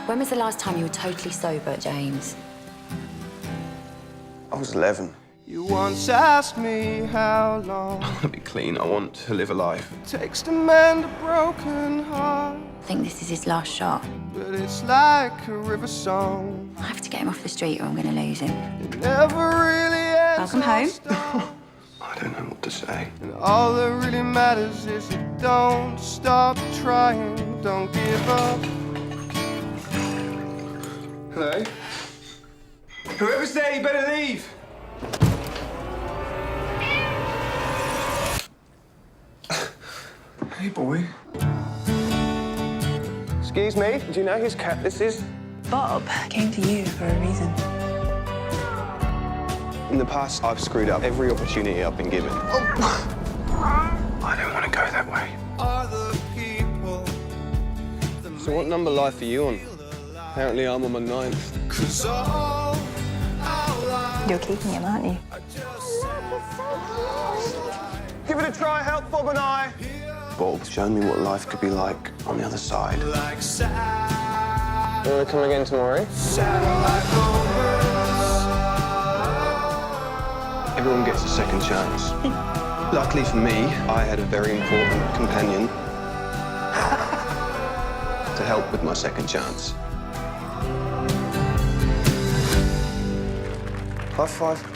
When was the last time you were totally sober, James? I was 11. You once asked me how long I want to be clean. I want to live a life. it takes to mend a broken heart, I think this is his last shot. but it's like a river song. I have to get him off the street or I'm going to lose him. It never really ends. Welcome home. I don't know what to say. And all that really matters is you don't stop trying, don't give up. Hello? Whoever's there, you better leave. Hey, boy. Excuse me, do you know whose cat this is? Bob came to you for a reason. In the past, I've screwed up every opportunity I've been given. I don't want to go that way. So what number life are you on? Apparently I'm on my 9th. You're keeping him, aren't you? Give it a try, help Bob and I. Bob showed me what life could be like on the other side. You want to come again tomorrow? Everyone gets a second chance. Luckily for me, I had a very important companion to help with my second chance. High five.